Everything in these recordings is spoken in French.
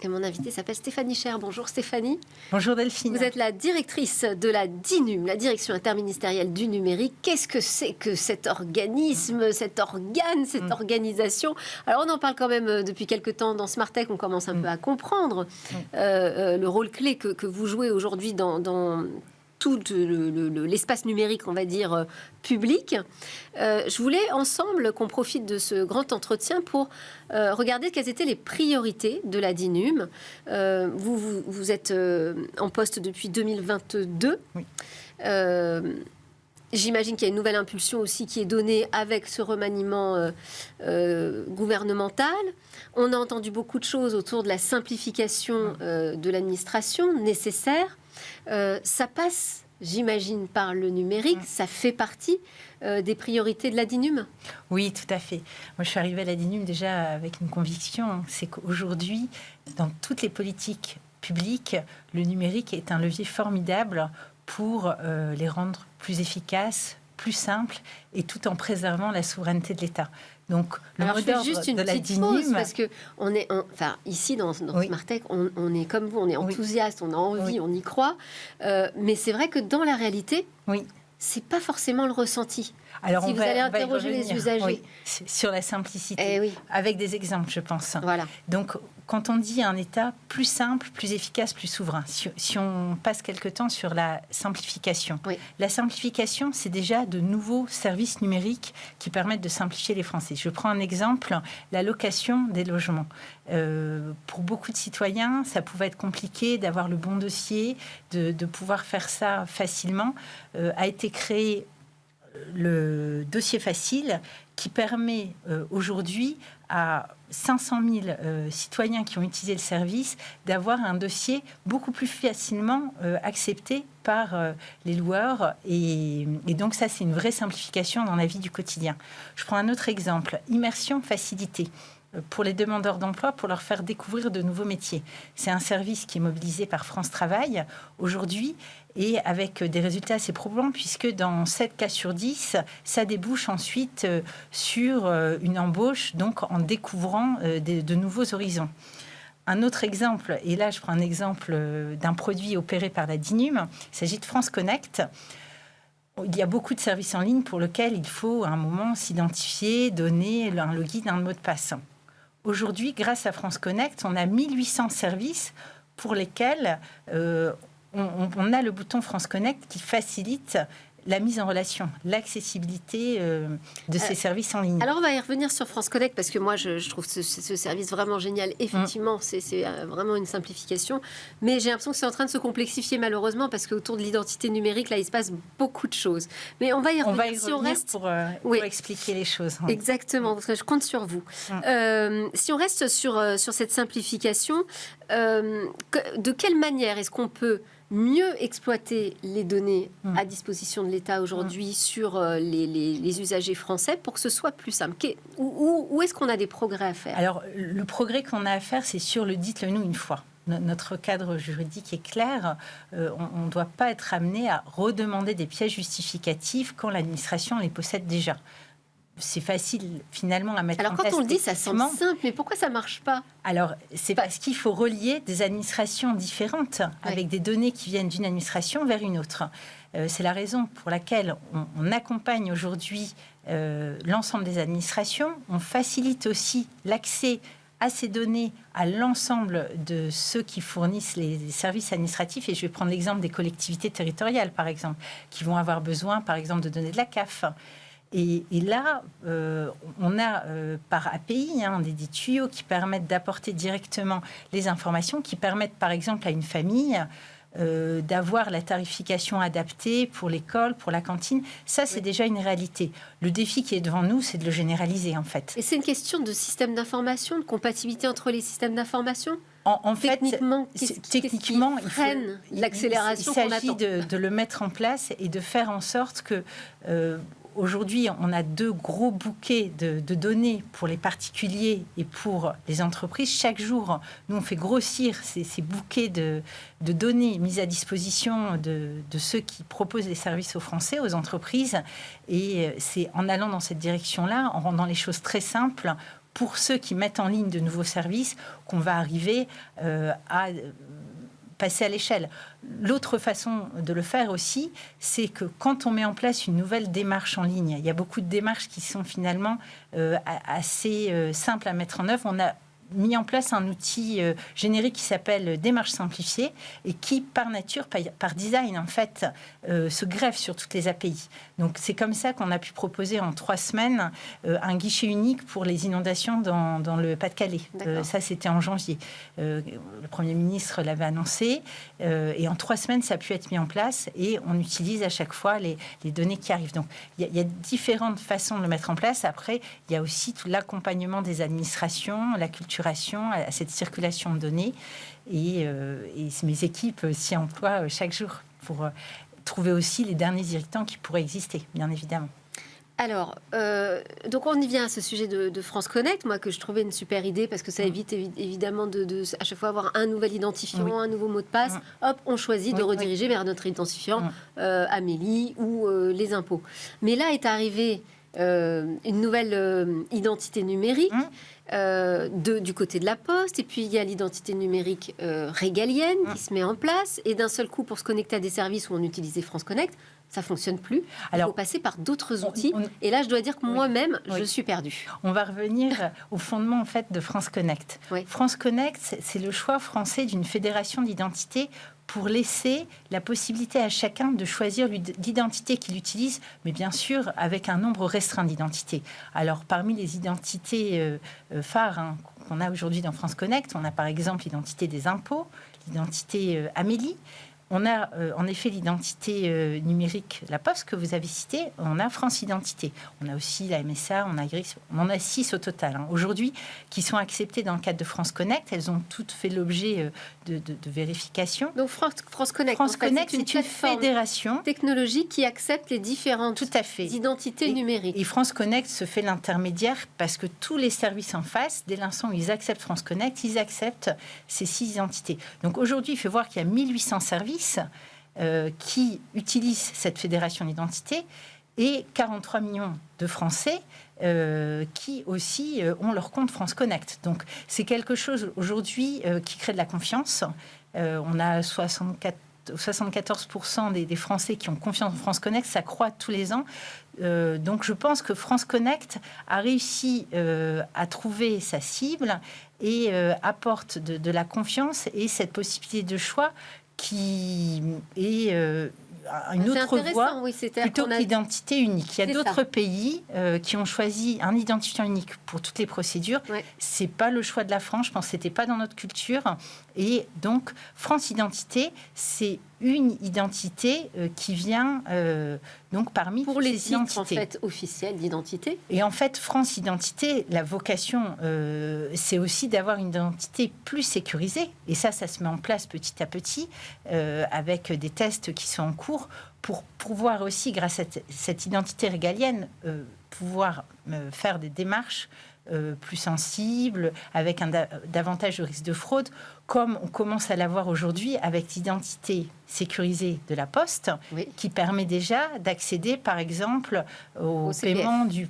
Et mon invitée s'appelle Stéphanie Cher. Bonjour Stéphanie. Bonjour Delphine. Vous êtes la directrice de la DINUM, la Direction interministérielle du numérique. Qu'est-ce que c'est que cet organisme, cet organe, cette organisation? Alors on en parle quand même depuis quelques temps dans Smartech, on commence un peu à comprendre le rôle clé que vous jouez aujourd'hui dans tout l'espace numérique, on va dire, public. Je voulais ensemble qu'on profite de ce grand entretien pour regarder quelles étaient les priorités de la DINUM. Vous êtes en poste depuis 2022. Oui. J'imagine qu'il y a une nouvelle impulsion aussi qui est donnée avec ce remaniement gouvernemental. On a entendu beaucoup de choses autour de la simplification de l'administration nécessaire. Ça passe, j'imagine, par le numérique. Ça fait partie des priorités de la DINUM? Oui, tout à fait. Moi, je suis arrivée à la DINUM déjà avec une conviction, c'est qu'aujourd'hui, dans toutes les politiques publiques, le numérique est un levier formidable pour les rendre plus efficaces, plus simples, et tout en préservant la souveraineté de l'État. Donc, alors, je fais juste une petite pause, parce que ici, dans Smartech, on est comme vous, on est enthousiaste, on a envie, on y croit. Mais c'est vrai que dans la réalité, c'est pas forcément le ressenti. Alors, si vous allez interroger les usagers. Sur la simplicité, avec des exemples, je pense. Voilà. Donc, quand on dit un État plus simple, plus efficace, plus souverain, si on passe quelque temps sur la simplification, la simplification, c'est déjà de nouveaux services numériques qui permettent de simplifier les Français. Je prends un exemple, la location des logements. Pour beaucoup de citoyens, ça pouvait être compliqué d'avoir le bon dossier, de pouvoir faire ça facilement. A été créé le dossier facile qui permet aujourd'hui à 500 000 citoyens qui ont utilisé le service d'avoir un dossier beaucoup plus facilement accepté par les loueurs. Et donc ça, c'est une vraie simplification dans la vie du quotidien. Je prends un autre exemple, immersion facilitée. Pour les demandeurs d'emploi, pour leur faire découvrir de nouveaux métiers. C'est un service qui est mobilisé par France Travail aujourd'hui et avec des résultats assez probants puisque dans 7 cas sur 10, ça débouche ensuite sur une embauche, donc en découvrant de nouveaux horizons. Un autre exemple, et là je prends un exemple d'un produit opéré par la DINUM, il s'agit de France Connect. Il y a beaucoup de services en ligne pour lesquels il faut à un moment s'identifier, donner un login, un mot de passe. Aujourd'hui, grâce à France Connect, on a 1800 services pour lesquels on a le bouton France Connect qui facilite la mise en relation, l'accessibilité de ces services en ligne. Alors, on va y revenir sur France Connect, parce que moi, je trouve ce service vraiment génial. Effectivement, c'est vraiment une simplification. Mais j'ai l'impression que c'est en train de se complexifier, malheureusement, parce qu'autour de l'identité numérique, là, il se passe beaucoup de choses. Mais on va y revenir. On va y revenir pour expliquer les choses. Exactement, parce que je compte sur vous. Si on reste sur cette simplification, de quelle manière est-ce qu'on peut mieux exploiter les données à disposition de l'État aujourd'hui sur les usagers français pour que ce soit plus simple? Où est-ce qu'on a des progrès à faire? Alors, le progrès qu'on a à faire, c'est sur le dites-le-nous une fois. Notre cadre juridique est clair. On ne doit pas être amené à redemander des pièces justificatives quand l'administration les possède déjà. C'est facile finalement à mettre en place. Alors quand on le dit, ça semble simple, mais pourquoi ça ne marche pas? Alors c'est parce qu'il faut relier des administrations différentes avec des données qui viennent d'une administration vers une autre. C'est la raison pour laquelle on accompagne aujourd'hui l'ensemble des administrations. On facilite aussi l'accès à ces données à l'ensemble de ceux qui fournissent les services administratifs. Et je vais prendre l'exemple des collectivités territoriales, par exemple, qui vont avoir besoin, par exemple, de données de la CAF. Et là, on a par API des tuyaux qui permettent d'apporter directement les informations, qui permettent par exemple à une famille d'avoir la tarification adaptée pour l'école, pour la cantine. Ça, c'est déjà une réalité. Le défi qui est devant nous, c'est de le généraliser en fait. Et c'est une question de système d'information, de compatibilité entre les systèmes d'information? En fait, techniquement, il freine l'accélération qu'on attend. Il s'agit de le mettre en place et de faire en sorte que... Aujourd'hui, on a 2 gros bouquets de données pour les particuliers et pour les entreprises. Chaque jour, nous, on fait grossir ces bouquets de données mises à disposition de ceux qui proposent les services aux Français, aux entreprises. Et c'est en allant dans cette direction-là, en rendant les choses très simples, pour ceux qui mettent en ligne de nouveaux services qu'on va arriver à passer à l'échelle. L'autre façon de le faire aussi, c'est que quand on met en place une nouvelle démarche en ligne, il y a beaucoup de démarches qui sont finalement assez simples à mettre en œuvre. On a mis en place un outil générique qui s'appelle Démarche simplifiée et qui, par nature, par design, en fait, se greffe sur toutes les API. Donc, c'est comme ça qu'on a pu proposer en 3 semaines un guichet unique pour les inondations dans le Pas-de-Calais. Ça, c'était en janvier. Le Premier ministre l'avait annoncé et en 3 semaines, ça a pu être mis en place et on utilise à chaque fois les données qui arrivent. Donc, il y a différentes façons de le mettre en place. Après, il y a aussi tout l'accompagnement des administrations, la culture à cette circulation de données et mes équipes s'y emploient chaque jour pour trouver aussi les derniers irritants qui pourraient exister, bien évidemment. Alors, donc on y vient à ce sujet de France Connect, moi que je trouvais une super idée parce que ça évite évidemment de à chaque fois avoir un nouvel identifiant, un nouveau mot de passe. Hop, on choisit de rediriger vers notre identifiant Amélie ou les impôts. Mais là est arrivée une nouvelle identité numérique. Du côté de la Poste, et puis il y a l'identité numérique régalienne qui se met en place, et d'un seul coup, pour se connecter à des services où on utilisait France Connect, ça fonctionne plus. Il faut passer par d'autres outils. Et là, je dois dire que moi-même, je suis perdue. On va revenir au fondement en fait de France Connect. France Connect, c'est le choix français d'une fédération d'identité pour laisser la possibilité à chacun de choisir l'identité qu'il utilise, mais bien sûr avec un nombre restreint d'identités. Alors, parmi les identités phares qu'on a aujourd'hui dans France Connect, on a par exemple l'identité des impôts, l'identité Amélie. On a en effet l'identité numérique La Poste que vous avez citée. On a France Identité. On a aussi la MSA, on a IRIS. On en a 6 au total aujourd'hui qui sont acceptées dans le cadre de France Connect. Elles ont toutes fait l'objet de vérification. Donc France Connect, c'est une fédération technologique qui accepte les différentes identités numériques. Et France Connect se fait l'intermédiaire parce que tous les services en face, dès l'instant où ils acceptent France Connect, ils acceptent ces 6 identités. Donc aujourd'hui, il faut voir qu'il y a 1800 services qui utilisent cette fédération d'identité et 43 millions de Français qui aussi ont leur compte France Connect. Donc c'est quelque chose aujourd'hui qui crée de la confiance. On a 74% des Français qui ont confiance en France Connect, ça croît tous les ans. Donc je pense que France Connect a réussi à trouver sa cible et apporte de la confiance et cette possibilité de choix qui est une autre voie plutôt que l'identité unique. Il y a d'autres pays qui ont choisi un identifiant unique pour toutes les procédures. C'est pas le choix de la France, je pense que c'était pas dans notre culture. Et donc, France Identité, c'est une identité qui vient donc parmi pour les ces identités. En fait, officielles d'identité. Et en fait, France Identité, la vocation, c'est aussi d'avoir une identité plus sécurisée. Et ça se met en place petit à petit avec des tests qui sont en cours pour pouvoir aussi, grâce à cette identité régalienne, pouvoir faire des démarches plus sensibles, avec davantage de risque de fraude, comme on commence à l'avoir aujourd'hui avec l'identité sécurisée de la Poste, qui permet déjà d'accéder, par exemple, au paiement du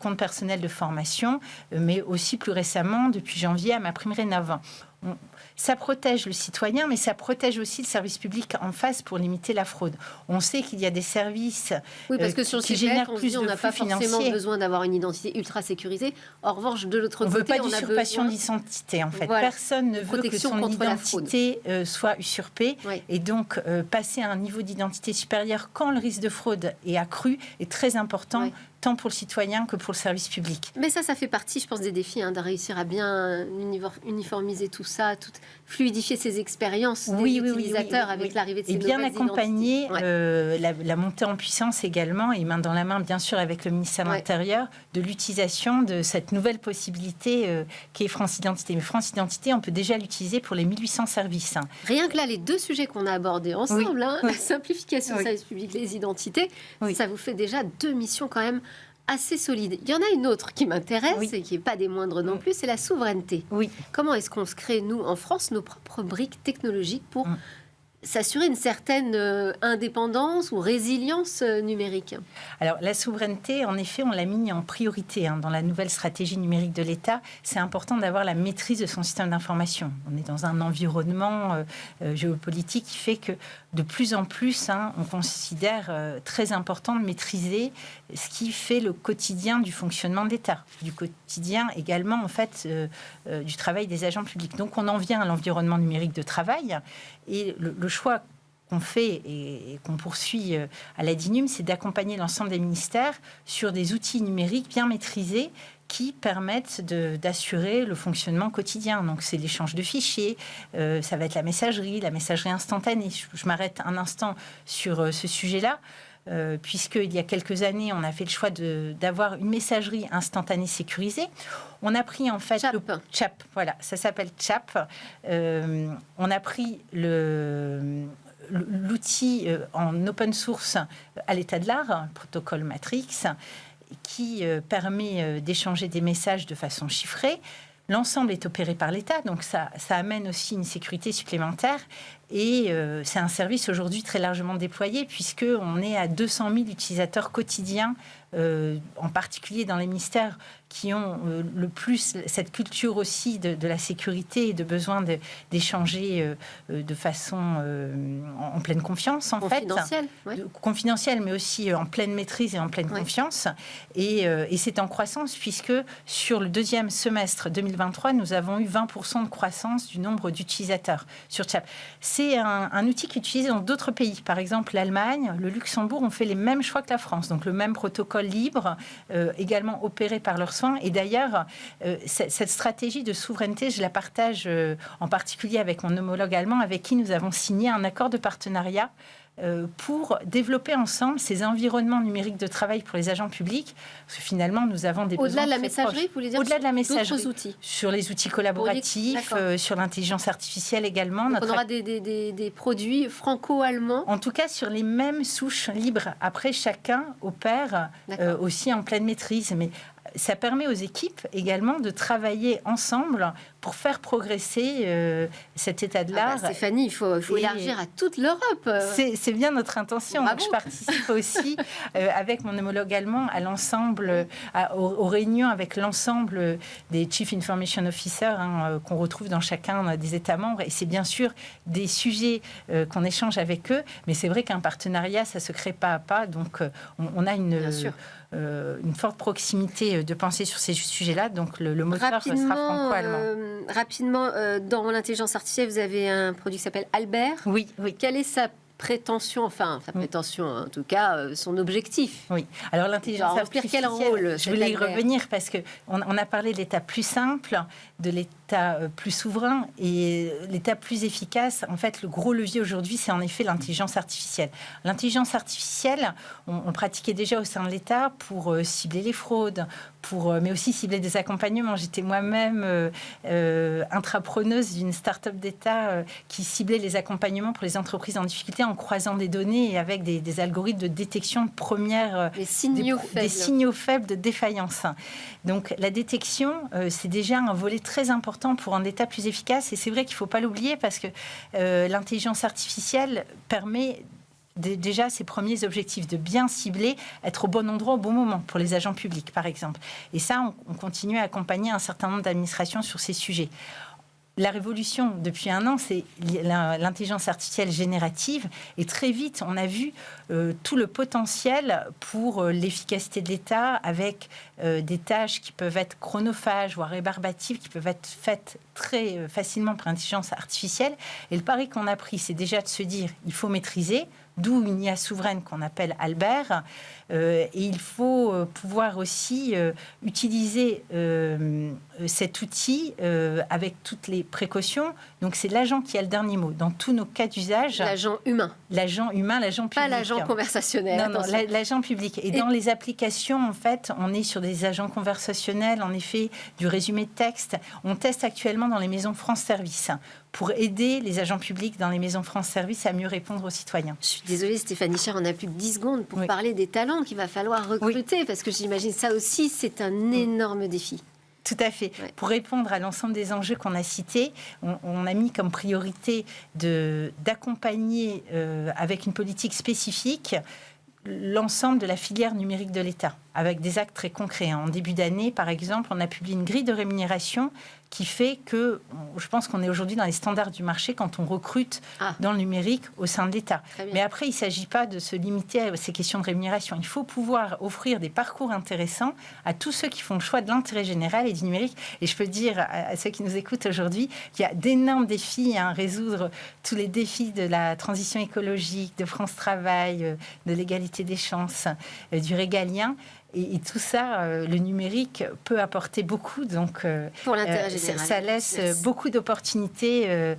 compte personnel de formation, mais aussi plus récemment, depuis janvier, à MaPrimeRénov'. Ça protège le citoyen, mais ça protège aussi le service public en face pour limiter la fraude. On sait qu'il y a des services parce que sur qui CPF, génèrent plus de flux financiers. On n'a pas forcément besoin d'avoir une identité ultra sécurisée. En revanche, de l'autre côté, on ne veut pas d'usurpation d'identité, en fait. Personne ne veut que son identité soit usurpée. Et donc, passer à un niveau d'identité supérieur quand le risque de fraude est accru est très important. Tant pour le citoyen que pour le service public. Mais ça fait partie, je pense, des défis, de réussir à bien uniformiser tout ça, fluidifier ces expériences des utilisateurs avec l'arrivée de ces nouvelles identités. Et bien accompagner la montée en puissance également, et main dans la main, bien sûr, avec le ministère de l'Intérieur, de l'utilisation de cette nouvelle possibilité qui est France Identité. Mais France Identité, on peut déjà l'utiliser pour les 1800 services. Rien que là, les 2 sujets qu'on a abordés ensemble, la simplification du service public, les identités, ça vous fait déjà 2 missions quand même assez solide. Il y en a une autre qui m'intéresse et qui n'est pas des moindres non plus, c'est la souveraineté. Comment est-ce qu'on se crée, nous, en France, nos propres briques technologiques pour s'assurer une certaine indépendance ou résilience numérique? Alors, la souveraineté, en effet, on l'a mis en priorité dans la nouvelle stratégie numérique de l'État. C'est important d'avoir la maîtrise de son système d'information. On est dans un environnement géopolitique qui fait que de plus en plus, on considère très important de maîtriser ce qui fait le quotidien du fonctionnement de l'État, du quotidien également, en fait, du travail des agents publics. Donc, on en vient à l'environnement numérique de travail. Et le choix qu'on fait et qu'on poursuit à la DINUM, c'est d'accompagner l'ensemble des ministères sur des outils numériques bien maîtrisés qui permettent d'assurer le fonctionnement quotidien. Donc, c'est l'échange de fichiers, ça va être la messagerie instantanée. Je m'arrête un instant sur ce sujet-là. Puisqu'il y a quelques années, on a fait le choix d'avoir une messagerie instantanée sécurisée. On a pris en fait CHAP. le CHAP, voilà, ça s'appelle CHAP. On a pris l'outil en open source à l'état de l'art, protocole Matrix, qui permet d'échanger des messages de façon chiffrée. L'ensemble est opéré par l'État, donc ça amène aussi une sécurité supplémentaire. Et c'est un service aujourd'hui très largement déployé, puisqu'on est à 200 000 utilisateurs quotidiens, en particulier dans les ministères qui ont le plus cette culture aussi de la sécurité et de besoin d'échanger de façon en pleine confiance, en fait. Confidentielle, mais aussi en pleine maîtrise et en pleine confiance. Et c'est en croissance, puisque sur le deuxième semestre 2023, nous avons eu 20% de croissance du nombre d'utilisateurs sur CHAP. C'est un outil qui est utilisé dans d'autres pays. Par exemple, l'Allemagne, le Luxembourg ont fait les mêmes choix que la France. Donc, le même protocole libre, également opéré par leurs soins. Et d'ailleurs, cette stratégie de souveraineté, je la partage en particulier avec mon homologue allemand, avec qui nous avons signé un accord de partenariat pour développer ensemble ces environnements numériques de travail pour les agents publics. Parce que finalement, nous avons des besoins au-delà de la messagerie, vous voulez dire? Au-delà de la messagerie, outils. Sur les outils collaboratifs, sur l'intelligence artificielle également. Donc on aura des produits franco-allemands. En tout cas, sur les mêmes souches libres. Après, chacun opère aussi en pleine maîtrise. Mais ça permet aux équipes également de travailler ensemble pour faire progresser cet état de l'art. Stéphanie, il faut élargir à toute l'Europe. C'est bien notre intention. Donc, je participe aussi avec mon homologue allemand à l'ensemble, aux réunions avec l'ensemble des Chief Information Officers qu'on retrouve dans chacun des États membres. Et c'est bien sûr des sujets qu'on échange avec eux. Mais c'est vrai qu'un partenariat, ça se crée pas à pas. Donc, on a une forte proximité de pensée sur ces sujets-là. Donc, le moteur sera franco-allemand. Rapidement, dans l'intelligence artificielle, vous avez un produit qui s'appelle Albert. Oui. Quelle est sa prétention, en tout cas, son objectif? Oui. Alors, l'intelligence artificielle, quel rôle? Je voulais y revenir parce qu'on a parlé de l'État plus simple, de l'État plus souverain et l'État plus efficace. En fait, le gros levier aujourd'hui, c'est en effet l'intelligence artificielle. L'intelligence artificielle, on pratiquait déjà au sein de l'État pour cibler les fraudes, mais aussi cibler des accompagnements. J'étais moi-même intrapreneuse d'une start-up d'État qui ciblait les accompagnements pour les entreprises en difficulté en croisant des données et avec des algorithmes de détection de première des signaux faibles de défaillance. Donc la détection, c'est déjà un volet très important pour un État plus efficace. Et c'est vrai qu'il ne faut pas l'oublier parce que l'intelligence artificielle permet déjà ses premiers objectifs, de bien cibler, être au bon endroit au bon moment pour les agents publics, par exemple. Et ça, on continue à accompagner un certain nombre d'administrations sur ces sujets. La révolution, depuis un an, c'est l'intelligence artificielle générative. Et très vite, on a vu tout le potentiel pour l'efficacité de l'État avec des tâches qui peuvent être chronophages, voire rébarbatives, qui peuvent être faites très facilement par l'intelligence artificielle. Et le pari qu'on a pris, c'est déjà de se dire, il faut maîtriser, d'où une IA souveraine qu'on appelle Albert. Et il faut pouvoir aussi utiliser cet outil avec toutes les précautions. Donc, c'est l'agent qui a le dernier mot dans tous nos cas d'usage. L'agent humain. L'agent humain, l'agent public. Pas l'agent conversationnel. Non, l'agent public. Et dans les applications, en fait, on est sur des agents conversationnels, en effet, du résumé de texte. On teste actuellement dans les maisons France Service pour aider les agents publics dans les maisons France Service à mieux répondre aux citoyens. Je suis désolée, Stéphanie Cher, on n'a plus que 10 secondes pour parler des talents qu'il va falloir recruter, parce que j'imagine ça aussi, c'est un énorme défi. Tout à fait. Ouais. Pour répondre à l'ensemble des enjeux qu'on a cités, on a mis comme priorité d'accompagner avec une politique spécifique l'ensemble de la filière numérique de l'État, avec des actes très concrets. En début d'année, par exemple, on a publié une grille de rémunération qui fait que, je pense qu'on est aujourd'hui dans les standards du marché quand on recrute dans le numérique au sein de l'État. Mais après, il ne s'agit pas de se limiter à ces questions de rémunération. Il faut pouvoir offrir des parcours intéressants à tous ceux qui font le choix de l'intérêt général et du numérique. Et je peux dire à ceux qui nous écoutent aujourd'hui qu'il y a d'énormes défis à résoudre, tous les défis de la transition écologique, de France Travail, de l'égalité des chances, du régalien. Et tout ça, le numérique peut apporter beaucoup. Donc, pour l'intérêt général. Ça laisse beaucoup d'opportunités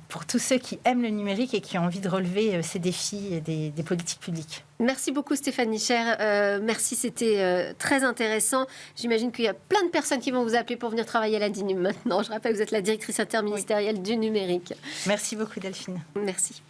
pour tous ceux qui aiment le numérique et qui ont envie de relever ces défis des politiques publiques. Merci beaucoup Stéphanie Cher. Merci, c'était très intéressant. J'imagine qu'il y a plein de personnes qui vont vous appeler pour venir travailler à la DINUM maintenant. Je rappelle que vous êtes la directrice interministérielle du numérique. Merci beaucoup Delphine. Merci.